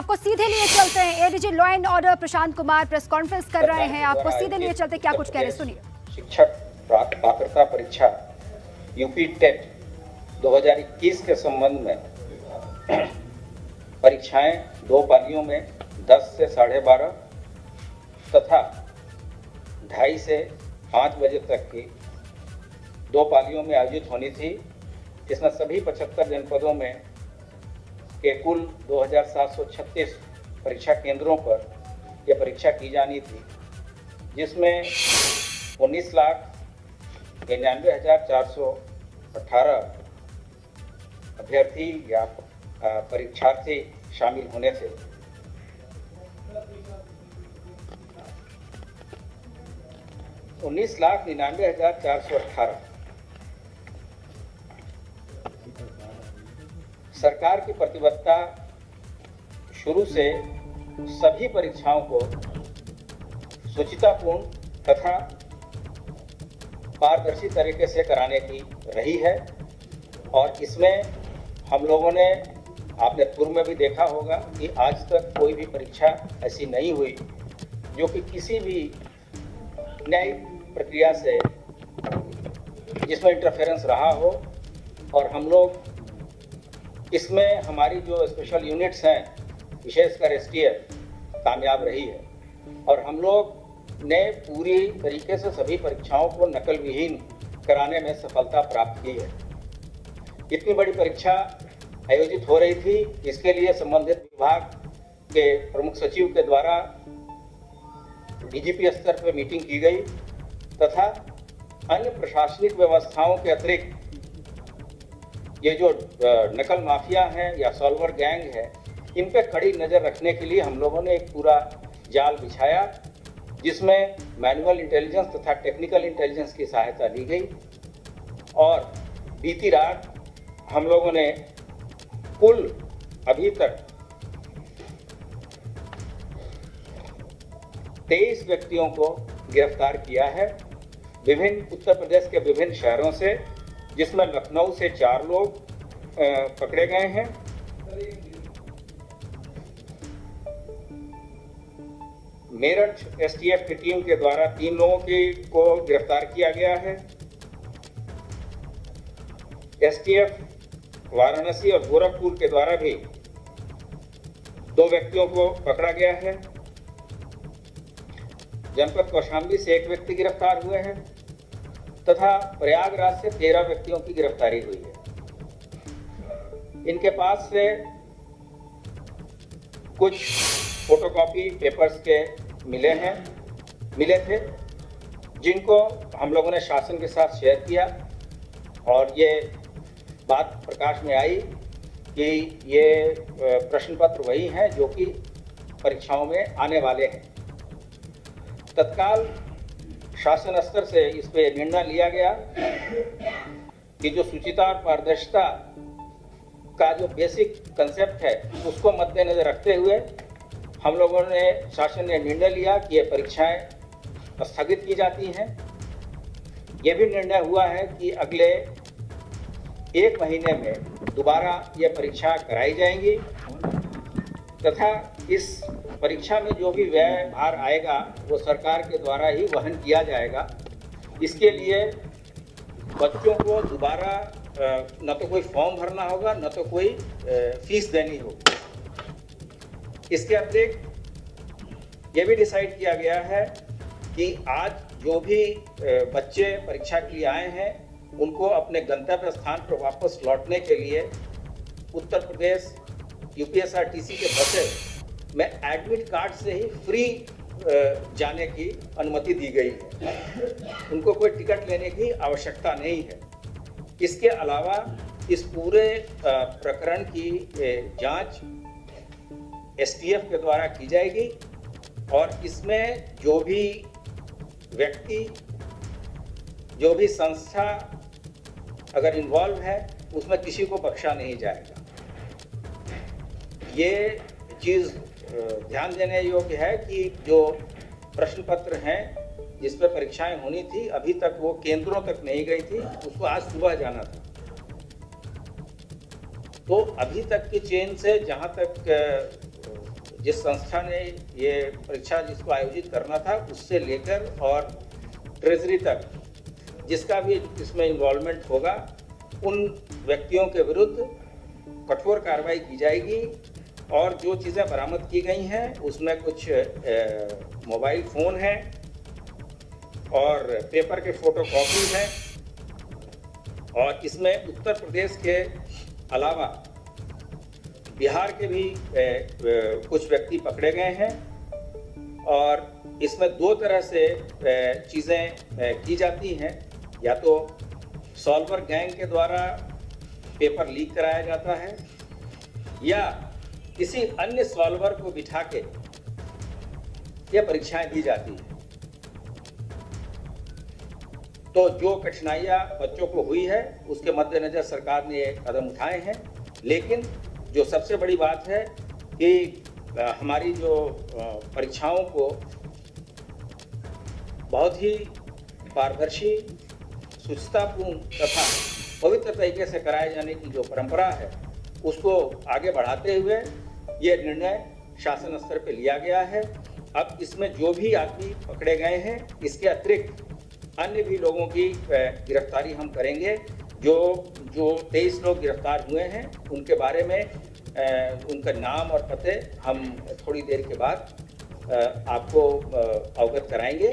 आपको सीधे लिए चलते हैं। ADG law and order Prashant Kumar press conference कर रहे हैं, आपको सीधे लिए चलते क्या कुछ कह रहे हैं, सुनिए। शिक्षक पात्रता परीक्षा यूपी टेट 2021 के संबंध में परीक्षाएं 2 पालियों में 10 से 12:30 तथा 2:30 से 5 बजे तक की 2 पालियों में आयोजित होनी थी। इसमें सभी 75 जनपदों में के कुल 2736 परीक्षा केंद्रों पर यह परीक्षा की जानी थी, जिसमें 19,99,418 अभ्यर्थी या परीक्षार्थी शामिल होने थे। $19,99,418 सरकार की प्रतिबद्धता शुरू से सभी परीक्षाओं को शुचितापूर्ण तथा पारदर्शी तरीके से कराने की रही है। और इसमें हम लोगों ने, आपने पूर्व में भी देखा होगा कि आज तक कोई भी परीक्षा ऐसी नहीं हुई जो कि किसी भी न्यायिक प्रक्रिया से जिसमें इंटरफेरेंस रहा हो। और हम लोग इसमें हमारी जो स्पेशल यूनिट्स हैं, विशेषकर एसटीएफ, कामयाब रही है। और हम लोग ने पूरी तरीके से सभी परीक्षाओं को नकल विहीन कराने में सफलता प्राप्त की है। इतनी बड़ी परीक्षा आयोजित हो रही थी, इसके लिए संबंधित विभाग के प्रमुख सचिव के द्वारा डीजीपी स्तर पर मीटिंग की गई तथा अन्य प्रशासनिक व्यवस्थाओं के अतिरिक्त ये जो नकल माफिया हैं या सॉल्वर गैंग है, इन पे कड़ी नज़र रखने के लिए हम लोगों ने एक पूरा जाल बिछाया, जिसमें मैनुअल इंटेलिजेंस तथा टेक्निकल इंटेलिजेंस की सहायता ली गई। और बीती रात हम लोगों ने कुल अभी तक 23 व्यक्तियों को गिरफ्तार किया है विभिन्न उत्तर प्रदेश के विभिन्न शहरों से, जिसमें लखनऊ से 4 लोग पकड़े गए हैं। मेरठ एसटीएफ की टीम के द्वारा 3 लोगों को गिरफ्तार किया गया है। एसटीएफ वाराणसी और गोरखपुर के द्वारा भी 2 व्यक्तियों को पकड़ा गया है। जनपद कौशाम्बी से 1 व्यक्ति गिरफ्तार हुए हैं तथा प्रयागराज से 13 व्यक्तियों की गिरफ्तारी हुई है। इनके पास से कुछ फोटोकॉपी पेपर्स के मिले थे, जिनको हम लोगों ने शासन के साथ शेयर किया। और ये बात प्रकाश में आई कि ये प्रश्न पत्र वही हैं जो कि परीक्षाओं में आने वाले हैं। तत्काल शासन स्तर से इस पे निर्णय लिया गया कि जो शुचिता और पारदर्शिता का जो बेसिक कंसेप्ट है, उसको मद्देनजर रखते हुए हम लोगों ने, शासन ने निर्णय लिया कि ये परीक्षाएं स्थगित की जाती हैं। ये भी निर्णय हुआ है कि अगले 1 महीने में दोबारा ये परीक्षा कराई जाएंगी तथा इस परीक्षा में जो भी व्यय भार आएगा वो सरकार के द्वारा ही वहन किया जाएगा। इसके लिए बच्चों को दोबारा न तो कोई फॉर्म भरना होगा, न तो कोई फीस देनी होगी। इसके अतिरिक्त ये भी डिसाइड किया गया है कि आज जो भी बच्चे परीक्षा के लिए आए हैं, उनको अपने गंतव्य स्थान पर वापस लौटने के लिए उत्तर प्रदेश यूपीएसआरटीसी के बसेस में एडमिट कार्ड से ही फ्री जाने की अनुमति दी गई है। उनको कोई टिकट लेने की आवश्यकता नहीं है। इसके अलावा इस पूरे प्रकरण की जांच एसटीएफ के द्वारा की जाएगी और इसमें जो भी व्यक्ति, जो भी संस्था अगर इन्वॉल्व है, उसमें किसी को बख्शा नहीं जाएगा। ये चीज़ ध्यान देने योग्य है कि जो प्रश्न पत्र हैं जिस पर परीक्षाएं होनी थी, अभी तक वो केंद्रों तक नहीं गई थी, उसको आज सुबह जाना था। तो अभी तक की चेन से जहाँ तक जिस संस्था ने ये परीक्षा जिसको आयोजित करना था उससे लेकर और ट्रेजरी तक जिसका भी इसमें इन्वॉल्वमेंट होगा उन व्यक्तियों के विरुद्ध कठोर कार्रवाई की जाएगी। और जो चीज़ें बरामद की गई हैं उसमें कुछ मोबाइल फ़ोन हैं और पेपर के फोटोकॉपी हैं और इसमें उत्तर प्रदेश के अलावा बिहार के भी कुछ व्यक्ति पकड़े गए हैं। और इसमें दो तरह से चीज़ें की जाती हैं, या तो सॉल्वर गैंग के द्वारा पेपर लीक कराया जाता है या किसी अन्य सॉल्वर को बिठा के ये परीक्षाएं दी जाती हैं। तो जो कठिनाइयाँ बच्चों को हुई है उसके मद्देनजर सरकार ने ये कदम उठाए हैं। लेकिन जो सबसे बड़ी बात है कि हमारी जो परीक्षाओं को बहुत ही पारदर्शी, शुचितापूर्ण तथा पवित्र तरीके से कराए जाने की जो परंपरा है उसको आगे बढ़ाते हुए ये निर्णय शासन स्तर पे लिया गया है। अब इसमें जो भी आदमी पकड़े गए हैं इसके अतिरिक्त अन्य भी लोगों की गिरफ्तारी हम करेंगे। जो 23 लोग गिरफ्तार हुए हैं उनके बारे में उनका नाम और पते हम थोड़ी देर के बाद आपको अवगत कराएंगे।